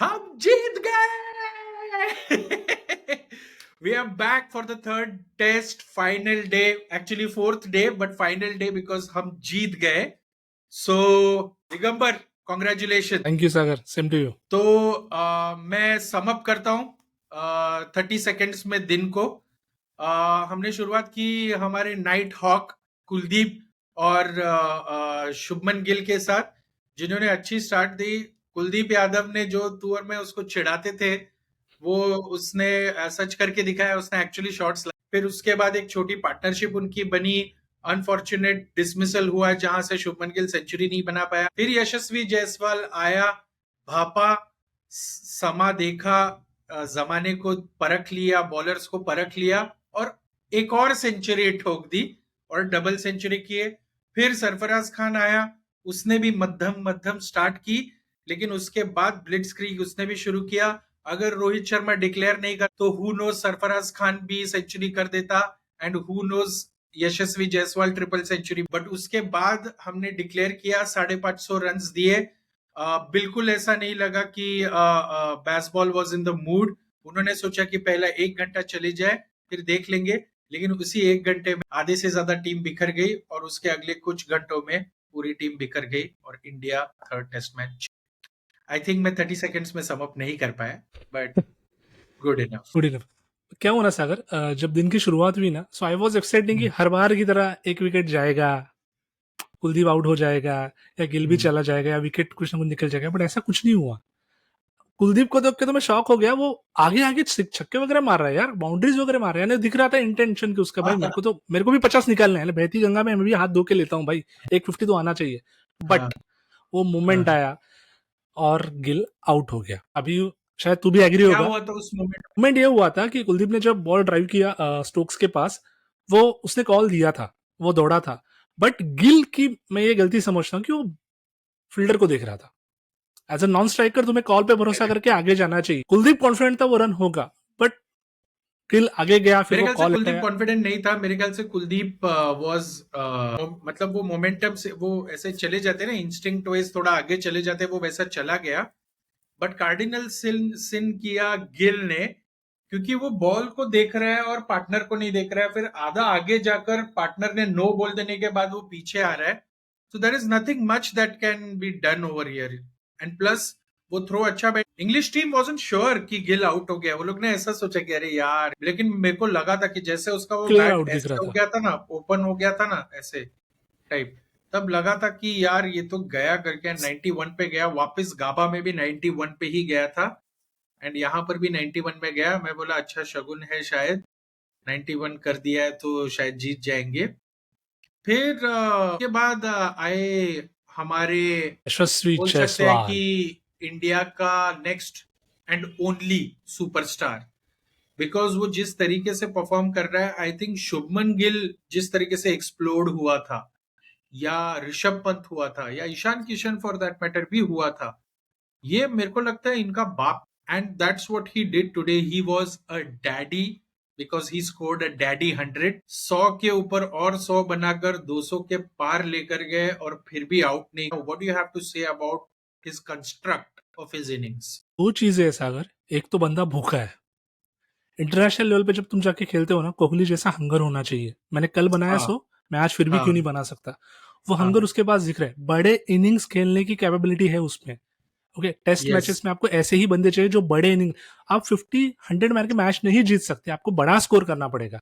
हम जीत गए We are back for the third test, final day, actually fourth day, but final day because हम जीत गए. So Digambar, congratulations. Thank you Sagar, same to you. तो मैं समअप करता हूँ 30 सेकेंड्स में दिन को. हमने शुरुआत की हमारे नाइट हॉक कुलदीप और शुभमन गिल के साथ, जिन्होंने अच्छी स्टार्ट दी. कुलदीप यादव ने जो टूर में उसको चिढ़ाते थे वो उसने सच करके दिखाया. उसने एक्चुअली शॉट्स. फिर उसके बाद एक छोटी पार्टनरशिप उनकी बनी. अनफॉर्चुनेट डिसमिसल हुआ जहां से शुभमन गिल सेंचुरी नहीं बना पाया. फिर यशस्वी जायसवाल आया, भापा, समा देखा, जमाने को परख लिया, बॉलर्स को परख लिया और एक और सेंचुरी ठोक दी और डबल सेंचुरी किए. फिर सरफराज खान आया, उसने भी मध्यम मध्यम स्टार्ट की, लेकिन उसके बाद ब्लिट्सक्रीग उसने भी शुरू किया. अगर रोहित शर्मा डिक्लेयर नहीं कर तो हु नोज सरफराज खान भी सेंचुरी कर देता and who knows Yashasvi Jaiswal triple century. But उसके बाद हमने डिक्लेयर किया, 550 रन दिए. बिल्कुल ऐसा नहीं लगा कि baseball was in the mood. उन्होंने सोचा कि पहला 1 घंटा चले जाए फिर देख लेंगे, लेकिन उसी 1 घंटे में आधे से ज्यादा टीम बिखर गई और उसके अगले कुछ घंटों में पूरी टीम बिखर गई और India third test match. I think मैं 30 सेकेंड्स में समअप नहीं कर पाया, but good enough. Good enough. क्या हुआ ना सागर, जब दिन की शुरुआत हुई ना, सो आई वाज एक्सपेक्टिंग कि हर बार की तरह एक विकेट जाएगा, कुलदीप आउट हो जाएगा या गिल भी चला जाएगा या विकेट कुछ ना कुछ निकल जाएगा, बट ऐसा कुछ नहीं हुआ. कुलदीप को देख के तो मैं शॉक हो गया. वो आगे आगे छक्के वगैरह मार रहा है यार, बाउंड्रीज वगैरह मार रहा है. दिख रहा था इंटेंशन कि उसका भाई मेरे को भी 50 निकालना है, बहती गंगा में मैं भी हाथ धो के लेता हूँ भाई, 150 तो आना चाहिए. बट वो मोमेंट आया और गिल आउट हो गया. अभी शायद तू भी एग्री होगा. हुआ था उस मोमेंट ये हुआ था कि कुलदीप ने जब बॉल ड्राइव किया स्टोक्स के पास, वो उसने कॉल दिया था, वो दौड़ा था. बट गिल की मैं ये गलती समझता हूँ कि वो फील्डर को देख रहा था. एज अ नॉन स्ट्राइकर तुम्हें कॉल पे भरोसा करके आगे जाना चाहिए. कुलदीप कॉन्फिडेंट था वो रन होगा, बट गिल आगे गया. फिर मेरे वो ख्याल से कॉल कुलदीप कॉन्फिडेंट नहीं था. मेरे ख्याल से कुलदीप वाज मतलब वो मोमेंटम से वो ऐसे चले जाते ना, इंस्टिंक्ट वाइज थोड़ा आगे चले जाते, वो वैसा चला गया. बट कार्डिनल सिन किया गिल ने, क्योंकि वो बॉल को देख रहा है और पार्टनर को नहीं देख रहा है. फिर आधा आगे जाकर पार्टनर ने नो बोल देने के बाद वो पीछे आ रहा है. So there is nothing much that can be done over here. And plus वो थ्रो अच्छा बैठ. इंग्लिश टीम वाजंट श्योर कि गिल आउट हो गया. वो लोग ने ऐसा सोचा कि अरे यार, लेकिन मेरे को लगा था कि जैसे उसका वो बैट ऐसे हो गया था ना, ओपन हो गया था ना ऐसे टाइप, तब लगा था कि यार ये तो गया करके 91 पे गया. वापस गाबा में भी 91 पे ही गया था एंड यहाँ पर भी 91 में गया. मैं बोला अच्छा शगुन है, शायद 91 कर दिया है तो शायद जीत जाएंगे. फिर के बाद आए हमारे यशस्वी बोल सकते हैं कि इंडिया का next and only superstar, because वो जिस तरीके से परफॉर्म कर रहा है. आई थिंक शुभमन गिल जिस तरीके से एक्सप्लोड हुआ था, या ऋषभ पंत हुआ था, या Ishan Kishan for that matter भी हुआ था, ये मेरे को लगता है इनका बाप. And that's what he did today. He was a daddy because he scored a daddy 100. 100 के ऊपर और 100 बनाकर 200 के पार लेकर गए और फिर भी आउट नहीं. What do you have to say about his construct of his innings? दो चीजें है सागर. एक तो बंदा भूखा है. इंटरनेशनल लेवल पे जब तुम जाके खेलते हो ना, कोहली जैसा हंगर होना चाहिए. मैंने कल बनाया सो मैं आज फिर भी क्यों नहीं बना सकता. वो हंगर उसके पास दिख रहा है. बड़े इनिंग्स खेलने की कैपेबिलिटी है उसमें. ओके, टेस्ट मैचेस में आपको ऐसे ही बंदे चाहिए जो बड़े इनिंग. आप 50-100 मार के मैच नहीं जीत सकते, आपको बड़ा स्कोर करना पड़ेगा.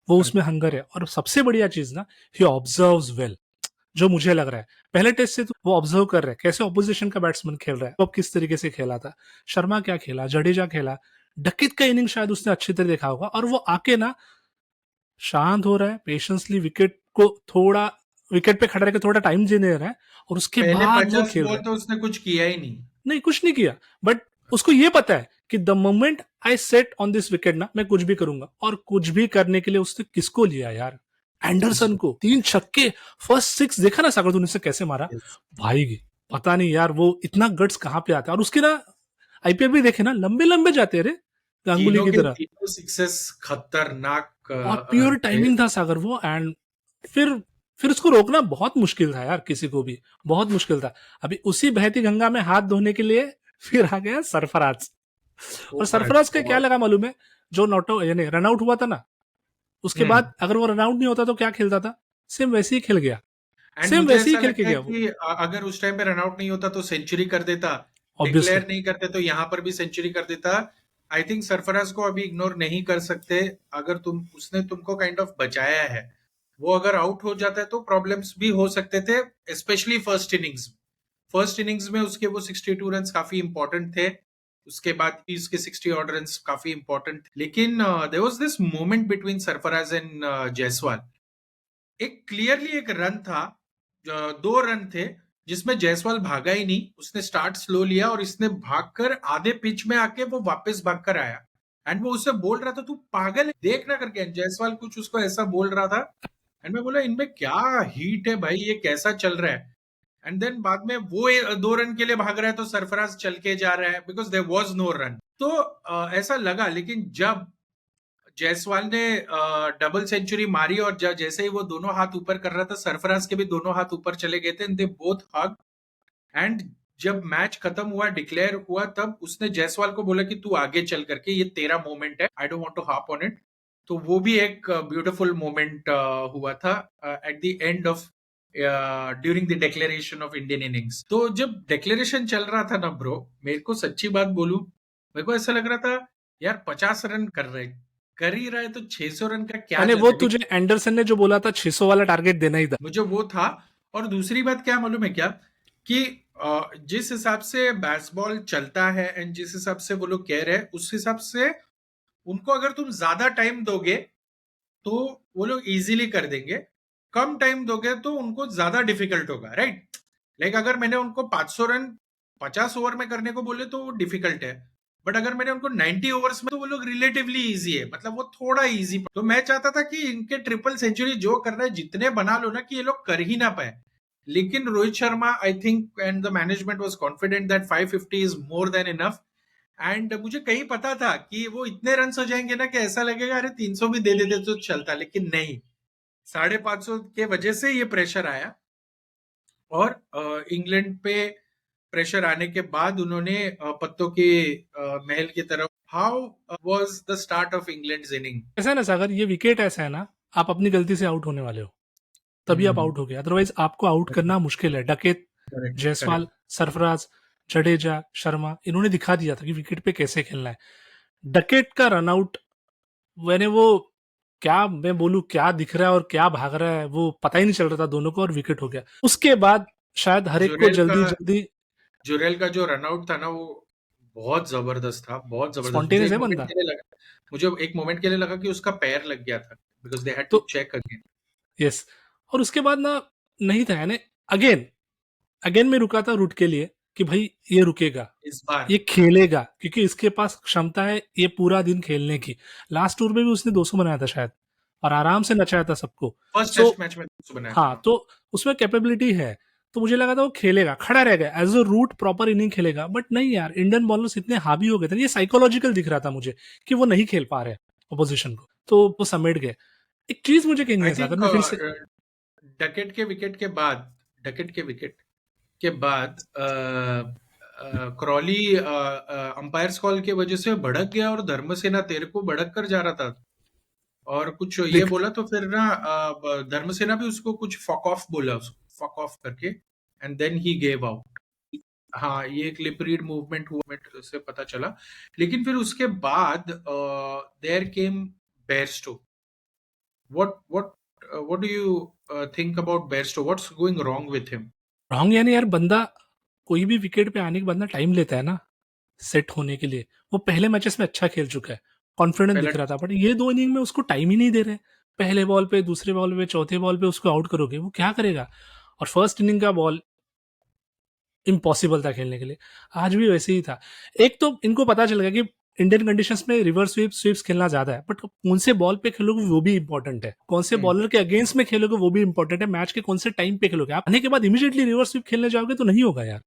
वो उसमें हंगर है. और सबसे बढ़िया चीज ना, ही ऑब्जर्व्स वेल. जो मुझे लग रहा है पहले टेस्ट से तो वो ऑब्जर्व कर रहा है कैसे ऑपोजिशन का बैट्समैन खेल रहा है, अब किस तरीके से खेला था, शर्मा क्या खेला, जडेजा खेला, डकित का इनिंग शायद उसने अच्छी तरह देखा होगा. और वो आके ना शांत हो रहा है, पेशेंसली विकेट को थोड़ा विकेट पे खड़ा रहकर थोड़ा टाइम देने रहा है. और उसके बाद वो खेल रहा है. तो उसने कुछ किया ही नहीं. कुछ नहीं किया. बट उसको ये पता है कि the moment I set on this wicket ना, मैं कुछ भी करूंगा. और कुछ भी करने के लिए उसने किसको लिया यार? एंडरसन को. 3 छक्के, फर्स्ट 6 देखा ना सागर तूने से कैसे मारा भाई. पता नहीं यार वो इतना गट्स कहाँ पे आता है. और उसके ना आईपीएल भी देखे ना, लंबे लंबे जाते हैं रे, गांगुली की तरह. सक्सेस खतरनाक और प्योर टाइमिंग था सागर वो. एंड फिर उसको रोकना बहुत मुश्किल था यार, किसी को भी बहुत मुश्किल था. अभी उसी बहती गंगा में हाथ धोने के लिए फिर आ गया सरफराज, और ओ माय सरफराज का क्या गॉड। लगा मालूम है, जो नॉट यानी रन आउट हुआ था ना, उसके बाद हम्म। अगर वो रन आउट नहीं होता तो क्या खेलता था, सेम वैसे ही खेल गया, एंड सेम मुझे वैसे ही ऐसा खेल के लगता है गया वो। कि अगर उस टाइम पे रन आउट नहीं होता तो सेंचुरी कर देता, ऑब्वियसली। डिक्लेयर नहीं करते तो यहाँ पर भी सेंचुरी कर देता। आई थिंक सरफराज को अभी इग्नोर नहीं कर सकते। अगर उसने तुमको काइंड ऑफ बचाया है, वो अगर आउट हो जाता है तो प्रॉब्लम्स भी हो सकते थे, स्पेशली फर्स्ट इनिंग्स में उसके वो 62 रन काफी इंपॉर्टेंट थे। उसके बाद भी उसके 60 ऑड रन काफी इंपॉर्टेंट थे, लेकिन there was this moment between Sarfaraz and Jaiswal. एक क्लियरली एक रन था, 2 रन थे, जिसमें जायसवाल भागा ही नहीं। उसने स्टार्ट स्लो लिया और इसने भागकर आधे पिच में आके वो वापस भागकर आया। एंड वो उसे बोल रहा था तू पागल है देख ना करके, जायसवाल कुछ उसको ऐसा बोल रहा था। एंड मैं बोला इनमें क्या हीट है भाई, ये कैसा चल रहा है। एंड देन बाद में वो 2 रन के लिए भाग रहा है तो सरफराज चल के जा रहा है, because there was no run. तो ऐसा लगा, लेकिन जब जायसवाल ने डबल सेंचुरी मारी और जैसे ही वो दोनों हाथ ऊपर कर रहा था, सरफराज के भी दोनों हाथ ऊपर चले गए थे, दे बोथ हग। एंड जब मैच खत्म हुआ, डिक्लेयर हुआ, तब उसने जायसवाल को बोला कि तू आगे चल करके, ये तेरा मोमेंट है, I don't want to harp on it. तो वो भी एक ब्यूटीफुल मोमेंट हुआ था at the end of during the declaration of Indian innings. तो जब डिक्लेरेशन चल रहा था ना ब्रो, मेरे को सच्ची बात बोलूं, मेरे को ऐसा लग रहा था यार 50 रन कर ही रहा है तो 600 रन का क्या यानी वो चलता है। तुझे एंडरसन ने जो बोला था 600 वाला टारगेट देना ही था। मुझे वो था। और दूसरी बात क्या मालूम है क्या, कि जिस हिसाब से बेसबॉल चलता है एंड जिस हिसाब से वो लोग कह रहे हैं, उस हिसाब से उनको अगर तुम ज्यादा टाइम दोगे तो वो लोग इजीली कर देंगे। कम टाइम दोगे तो उनको ज्यादा डिफिकल्ट होगा, राइट। लाइक अगर मैंने उनको 500 रन 50 ओवर में करने को बोले तो वो डिफिकल्ट है। बट अगर मैंने उनको 90 ओवर्स में, तो वो लोग रिलेटिवली इजी है, मतलब वो थोड़ा इजी। तो मैं चाहता था कि इनके ट्रिपल सेंचुरी जो कर रहे हैं जितने बना लो ना, कि ये लोग कर ही ना पाए। लेकिन Rohit Sharma, I think and the management was confident that 550 is more than enough. And मुझे कहीं पता था कि वो इतने रन हो जाएंगे ना कि ऐसा लगेगा अरे 300 भी दे देते तो चलता, लेकिन नहीं। 550 के वजह से ये प्रेशर आया। और इंग्लैंड पे प्रेशर आने के बाद उन्होंने पत्तों के महल की तरफ। How was the start of England inning? ऐसा है ना सागर, ये विकेट ऐसा है ना, आप अपनी गलती से आउट होने वाले हो तभी आप आउट हो गए, अदरवाइज आपको आउट करना मुश्किल है। Dakait, correct Jaiswal, correct. सरफराज, जडेजा, शर्मा, इन्होंने दिखा दिया था कि विकेट पे कैसे खेलना है। डकेट का रन आउट, मैंने वो, क्या मैं बोलूं, क्या दिख रहा है और क्या भाग रहा है वो पता ही नहीं चल रहा था दोनों को, और विकेट हो गया। उसके बाद शायद हर एक को जुरेल का जल्दी जल्दी। जुरेल का जो रनआउट था ना, वो बहुत जबरदस्त था, बहुत जबरदस्त। मुझे स्पॉन्टेनियस एक है मोमेंट बंदा। के लिए लगा, मुझे एक मोमेंट के लिए लगा कि उसका पैर लग गया था, बिकॉज दे हैड टू तो चेक अगेन। यस, और उसके बाद ना, नहीं था यानी, अगेन अगेन मैं रुका था रूट के लिए कि भाई ये रुकेगा, इस बार ये खेलेगा, क्योंकि इसके पास क्षमता है ये पूरा दिन खेलने की। लास्ट टूर में भी उसने 200 बनाया था शायद, और आराम से नचाया था सबको। फर्स्ट सो टेस्ट मैच में बनाया था, हाँ, हाँ। तो उसमें कैपेबिलिटी है। तो मुझे लगा था वो खेलेगा, खड़ा रहेगा, as a root proper inning खेलेगा, बट नहीं यार, इंडियन बॉलर्स इतने हावी हो गए थे, ये साइकोलॉजिकल दिख रहा था मुझे कि वो नहीं खेल पा रहे अपोजिशन को, तो वो समेट गए। एक चीज मुझे कहनी आई है सागर, थिंक मैं फिर से। डकेट के विकेट के बाद डकेट के विकेट के बाद क्रॉली अंपायर्स कॉल की वजह से भड़क गया, और धर्मसेना तेरे को भड़क कर जा रहा था और कुछ ये देख, बोला, तो फिर ना धर्मसेना भी उसको कुछ फक ऑफ बोला, उसको फक ऑफ करके, and then he gave out. हाँ, ये एक लिप रीड मूवमेंट हुआ से पता चला। लेकिन फिर उसके बाद there came Bairstow. What what do you think about Bairstow? What's going wrong with him? Wrong यानी यार, बंदा कोई भी विकेट पे आने के बाद ना टाइम लेता है ना सेट होने के लिए। वो पहले मैचेस में अच्छा खेल चुका है, कॉन्फिडेंट पहला दिख रहा था, टेस्ट। बट ये 2 इनिंग में उसको टाइम ही नहीं दे रहे। पहले बॉल पे, दूसरे बॉल पे, चौथे बॉल पे उसको आउट करोगे, वो क्या करेगा? और फर्स्ट इनिंग का बॉल इम्पॉसिबल था खेलने के लिए। आज भी वैसे ही था। एक तो इनको पता चल गया कि इंडियन कंडीशंस में रिवर्स स्वीप्स खेलना ज्यादा है, बट कौन से बॉल पे खेलोगे वो भी इंपॉर्टेंट है, कौन से हम्म, बॉलर के अगेंस्ट में खेलोगे वो भी इंपॉर्टेंट है, मैच के कौन से टाइम पे खेलोगे। आप आने के बाद इमीडिएटली रिवर्स स्वीप खेलने जाओगे तो नहीं होगा यार।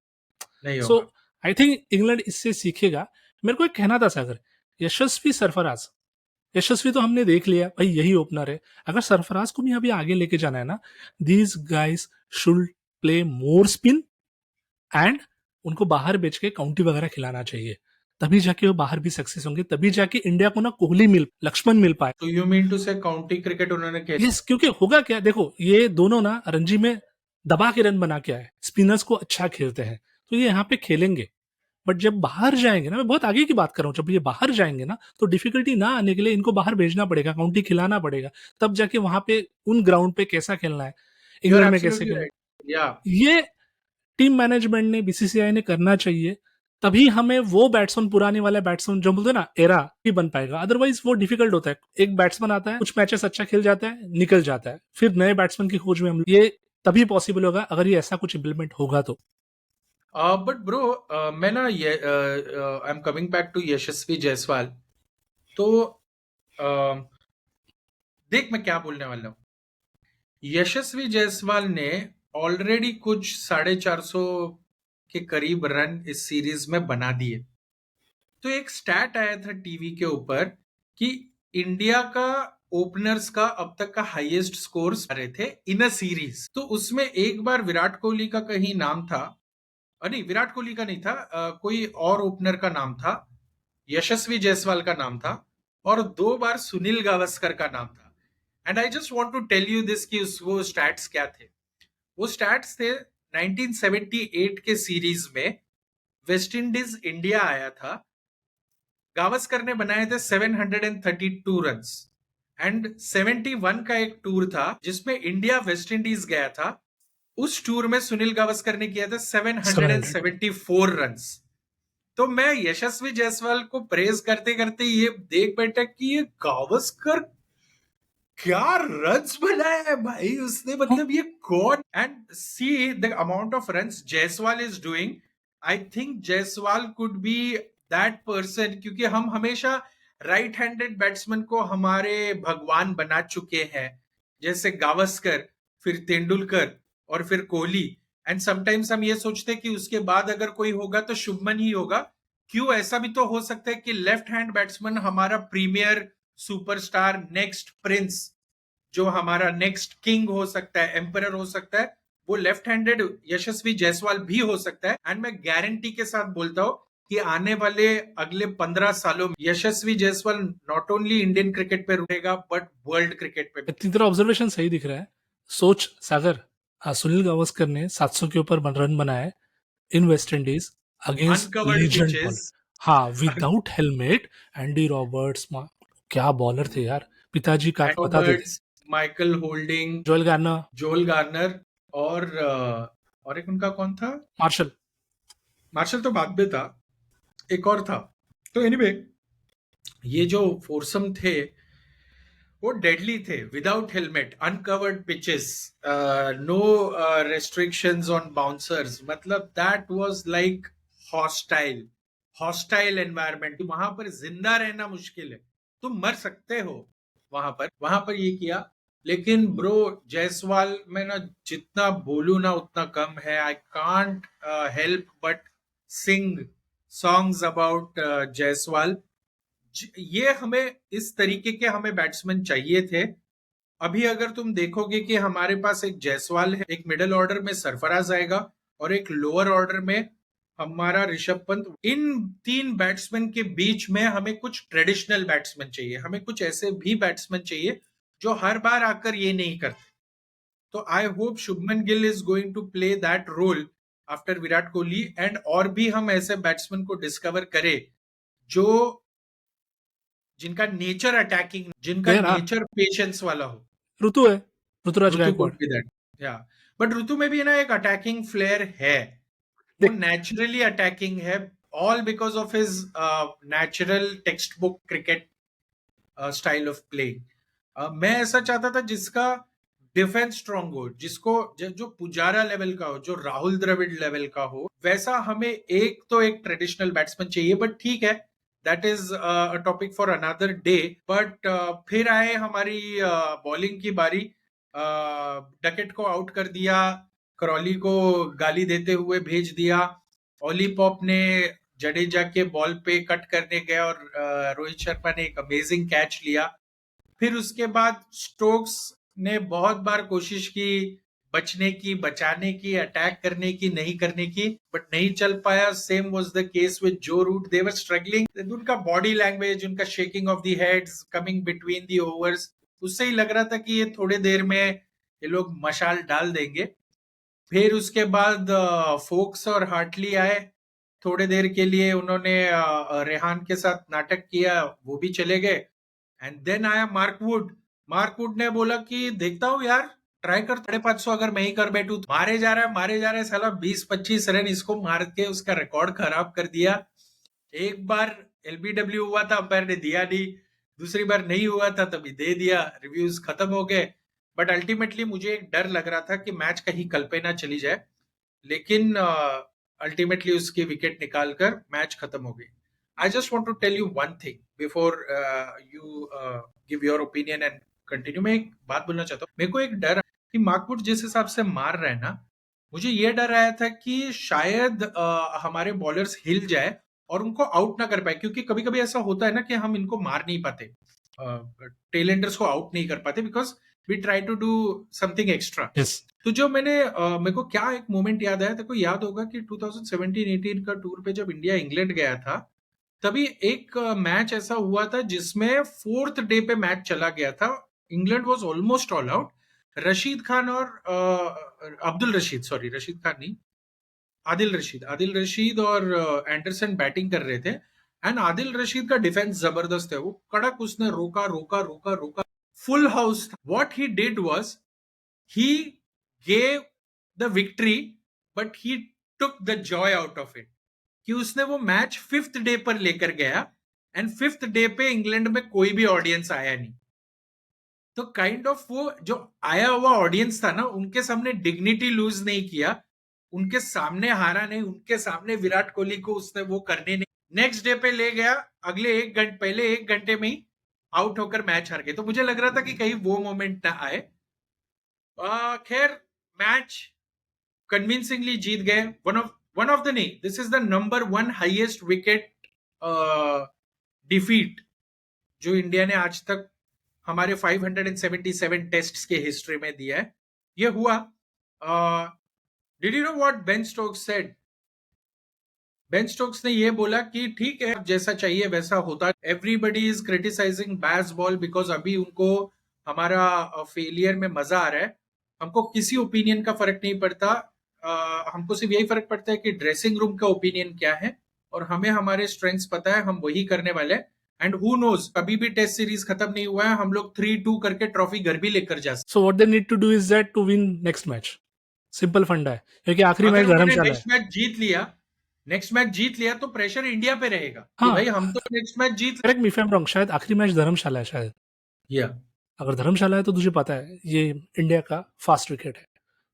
नहीं सो होगा। आई थिंक इंग्लैंड इससे सीखेगा। मेरे को एक कहना था सागर, यशस्वी सरफराज, यशस्वी तो हमने देख लिया भाई, यही ओपनर है। अगर सरफराज को भी अभी आगे लेके जाना है ना, these guys should play more spin, and उनको बाहर बेच के काउंटी वगैरह खिलाना चाहिए, तभी जाके वो बाहर भी सक्सेस होंगे, तभी जाके इंडिया को ना कोहली लक्ष्मण मिल पाए। तो यू मीन टू से काउंटी क्रिकेट उन्होंने खेला? यस, क्योंकि होगा क्या, देखो ये दोनों ना रणजी में दबा के रन बना के आए, स्पिनर्स को अच्छा खेलते हैं, तो ये यहाँ पे खेलेंगे। बट जब बाहर जाएंगे ना, मैं बहुत आगे की बात कर रहा हूँ, जब ये बाहर जाएंगे ना तो डिफिकल्टी ना आने के लिए इनको बाहर भेजना पड़ेगा, काउंटी खिलाना पड़ेगा, तब जाके वहां पे उन ग्राउंड पे कैसा खेलना है, यू आर इंग्लैंड में कैसे एब्सोल्युटली खेलना है, राइट। या ये टीम मैनेजमेंट ने, बीसीसीआई ने करना चाहिए। तभी हमें वो बैट्समैन, पुराने वाला बैट्समैन जो बोलते हैं ना एरा, ही बन पाएगा। अदरवाइज वो डिफिकल्ट होता है, एक बैट्समैन आता है, कुछ मैचेस अच्छा खेल जाता है, निकल जाता है, फिर नए बैट्समैन की खोज में हम, ये तभी पॉसिबल होगा अगर ये ऐसा कुछ इंप्लीमेंट होगा तो। बट ब्रो, मैं ना ये I am coming back to Yashasvi Jaiswal. तो देख मैं क्या बोलने वाला हूँ। यशस्वी जायसवाल ने ऑलरेडी कुछ 450 के करीब रन इस सीरीज में बना दिए। तो एक स्टैट आया था टीवी के ऊपर कि इंडिया का ओपनर्स का अब तक का हाईएस्ट स्कोर्स आ रहे थे इन अ सीरीज। तो उसमें एक बार विराट कोहली का कहीं नाम था, नहीं विराट कोहली का नहीं था, कोई और ओपनर का नाम था, यशस्वी जायसवाल का नाम था, और 2 बार सुनील गावस्कर का नाम था। And I just want to tell you this कि वो स्टैट्स क्या थे। वो स्टैट्स थे 1978 के सीरीज में वेस्ट इंडीज इंडिया आया था। गावस्कर ने बनाए थे 732 रन्स, एंड 71 का एक टूर था जिसमें इंडिया वेस्ट इंडीज गया था। उस टूर में सुनील गावस्कर ने किया था 700। 774 रन्स। तो मैं यशस्वी जायसवाल को प्रेज करते करते ये देख बैठा कि ये गावस्कर क्या रन्स बनाया है भाई उसने, मतलब ये कौन। And see the amount of runs Jaiswal is doing. I think Jaiswal could be that person, क्योंकि हम हमेशा राइट हैंडेड बैट्समैन को हमारे भगवान बना चुके हैं, जैसे गावस्कर, फिर तेंदुलकर और फिर कोहली। एंड समटाइम्स हम ये सोचते हैं कि उसके बाद अगर कोई होगा तो शुभमन ही होगा। क्यों, ऐसा भी तो हो सकता है कि लेफ्ट हैंड बैट्समैन हमारा प्रीमियर सुपरस्टार, नेक्स्ट प्रिंस, जो हमारा नेक्स्ट किंग हो सकता है, एम्परर हो सकता है, वो लेफ्ट हैंडेड यशस्वी जायसवाल भी हो सकता है। एंड मैं गारंटी के साथ बोलता हूं कि आने वाले अगले 15 सालों में Yashasvi Jaiswal not only Indian cricket पे रुकेगा बट वर्ल्ड क्रिकेट पे भी। इतनी तरह ऑब्जर्वेशन सही दिख रहा है। सोच सागर, सुनील गावस्कर ने 700 के ऊपर रन बनाए in West Indies against uncovered legend bowler. Pitches. हाँ, विदाउट हेलमेट, एंडी रॉबर्ट्स, क्या बॉलर थे यार, पिताजी का बताते थे। Roberts, Michael Holding, Joel Garner, Joel Garner, और एक उनका कौन था, मार्शल। मार्शल तो बाद में था, एक और था। तो एनीवे ये जो फोरसम थे वो डेडली थे, without helmet, uncovered pitches, no restrictions on bouncers, मतलब that was like hostile, hostile environment. वहां पर जिंदा रहना मुश्किल है, तुम मर सकते हो वहां पर ये किया। लेकिन ब्रो जायसवाल में ना जितना बोलू ना उतना कम है। I can't help but sing songs about Jaiswal. ये हमें इस तरीके के हमें बैट्समैन चाहिए थे। अभी अगर तुम देखोगे कि हमारे पास एक जायसवाल है, एक मिडिल ऑर्डर में सरफराज आएगा और एक लोअर ऑर्डर में हमारा ऋषभ पंत। इन 3 बैट्समैन के बीच में हमें कुछ ट्रेडिशनल बैट्समैन चाहिए, हमें कुछ ऐसे भी बैट्समैन चाहिए जो हर बार आकर ये नहीं करते। तो I hope Shubman Gill is going to play that role after Virat Kohli, and और भी हम ऐसे बैट्समैन को डिस्कवर करें जो जिनका नेचर अटैकिंग, जिनका यार नेचर पेशेंस वाला हो। ऋतु है, ऋतुराज ऋतु गायकवाड़। कुड बी दैट, या बट ऋतु में भी ना एक अटैकिंग फ्लेयर है, वो देख, नेचुरली अटैकिंग है, all because of his natural text book cricket style of playing. मैं ऐसा चाहता था जिसका डिफेंस स्ट्रांग हो, जिसको जो पुजारा लेवल का हो, जो राहुल द्रविड़ लेवल का हो, वैसा हमें एक तो एक ट्रेडिशनल बैट्समैन चाहिए। बट ठीक है, that is a topic for another day. But फिर आए हमारी बॉलिंग की बारी। डकेट को आउट कर दिया, क्रॉली को गाली देते हुए भेज दिया, ओली पॉप ने जडेजा के बॉल पे कट करने गया और रोहित शर्मा ने एक अमेजिंग कैच लिया। फिर उसके बाद स्टोक्स ने बहुत बार कोशिश की बचने की, बचाने की, अटैक करने की, नहीं करने की, बट नहीं चल पाया. Same was the case with जो रूट. They were struggling. उनका बॉडी लैंग्वेज, उनका shaking of the heads coming between the overs, उससे ही लग रहा था कि ये थोड़े देर में ये लोग मशाल डाल देंगे. फिर उसके बाद फोक्स और हार्टली आए. थोड़े देर के लिए उन्होंने रेहान के साथ नाटक किया, वो भी चले गए. एंड देन आया मार्कवुड. मार्कवुड ने बोला कि देखता हूँ यार, ट्राई कर, 550 अगर मैं ही कर बैठू. मारे जा रहा है साला. 20-25 रन इसको मार के उसका रिकॉर्ड खराब कर दिया. एक बार एलबीडब्ल्यू हुआ था, अंपायर ने दिया नहीं. दूसरी बार नहीं हुआ था, तभी दे दिया. रिव्यूज खत्म हो गए. बट अल्टीमेटली मुझे एक डर लग रहा था कि मैच कहीं कल पे ना चली जाए. लेकिन अल्टीमेटली उसकी विकेट निकालकर मैच खत्म हो गई. I just want to tell you one thing before you give your opinion and continue. मैं एक बात बोलना चाहता हूँ. मेरे को एक डर कि मार्कवुड जिस हिसाब से मार रहे हैं ना, मुझे ये डर आया था कि शायद हमारे बॉलर्स हिल जाए और उनको आउट ना कर पाए. क्योंकि कभी कभी ऐसा होता है ना कि हम इनको मार नहीं पाते, टेलेंडर्स को आउट नहीं कर पाते, because we try to do something extra. तो जो मेरे को क्या एक मोमेंट याद आया, तेरे को याद होगा कि 2017-18 का टूर पे जब इंडिया इंग्लैंड गया था, तभी एक मैच ऐसा हुआ था जिसमें 4th डे पे मैच चला गया था. England was almost all out. Rashid Khan और रशीद खान नहीं, आदिल रशीद और एंडरसन बैटिंग कर रहे थे. एंड आदिल रशीद का डिफेंस जबरदस्त है. वो कड़क, उसने रोका. Full house. What he did was he gave the victory, but he took the joy out of it. कि उसने वो मैच 5th डे पर लेकर गया. एंड 5th डे पे इंग्लैंड में कोई भी ऑडियंस आया नहीं. तो काइंड ऑफ वो जो आया हुआ ऑडियंस था ना, उनके सामने डिग्निटी लूज नहीं किया, उनके सामने हारा नहीं, उनके सामने विराट कोहली को उसने वो करने नहीं. नेक्स्ट डे पे ले गया, अगले पहले 1 घंटे में ही आउट होकर मैच हार गए. तो मुझे लग रहा था कि कहीं वो मोमेंट ना आए. खैर, मैच कन्विंसिंगली जीत गए. वन ऑफ द नहीं, this is the number 1 highest wicket defeat जो इंडिया ने आज तक हमारे 577 टेस्ट्स के हिस्ट्री में दिया है. ये हुआ. Did you know what Ben Stokes said? Ben Stokes ने ये बोला कि ठीक है, जैसा चाहिए वैसा होता. Everybody is criticising Bazball because अभी उनको हमारा फेलियर में मजा आ रहा है. हमको किसी ओपिनियन का फर्क नहीं पड़ता. हमको सिर्फ यही फर्क पड़ता है कि ड्रेसिंग रूम का ओपिनियन क्या है, और हमें हमारे स्ट्रेंथ्स पता है, हम वही करने वाले हैं. एंड हु नोज, कभी भी टेस्ट सीरीज खत्म नहीं हुआ है, हम लोग 3-2 करके ट्रॉफी घर भी लेकर जा सकते. So what they need to do is that to win next match. Simple फंडा है, क्योंकि आखिरी मैच धर्मशाला है. नेक्स्ट मैच जीत लिया तो प्रेशर इंडिया पे रहेगा. हाँ, भाई हम तो next match Jeet. Correct me if I am wrong, शायद आखिरी मैच धर्मशाला है शायद. या अगर धर्मशाला है तो तुझे पता है ये इंडिया का फास्ट विकेट है.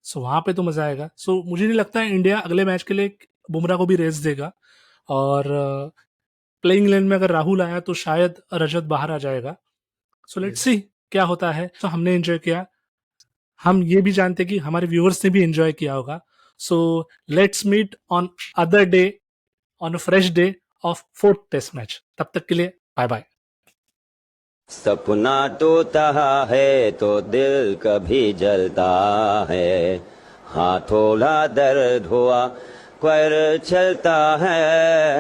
सो वहां पे तो मजा आएगा. सो मुझे नहीं लगता है इंडिया अगले मैच के लिए बुमराह को भी रेस देगा. और प्लेइंग लेन में अगर राहुल आया तो शायद रजत बाहर आ जाएगा. सो लेट्स सी क्या होता है. तो हमने एंजॉय किया. हम ये भी जानते कि हमारे व्यूअर्स ने भी एंजॉय किया होगा. So let's meet on other day, on a fresh day of 4th test match. तब तक के लिए बाय बाय. सपना टूटा है तो दिल कभी जलता है, हाथ थोड़ा दर्द हुआ पर चलता है.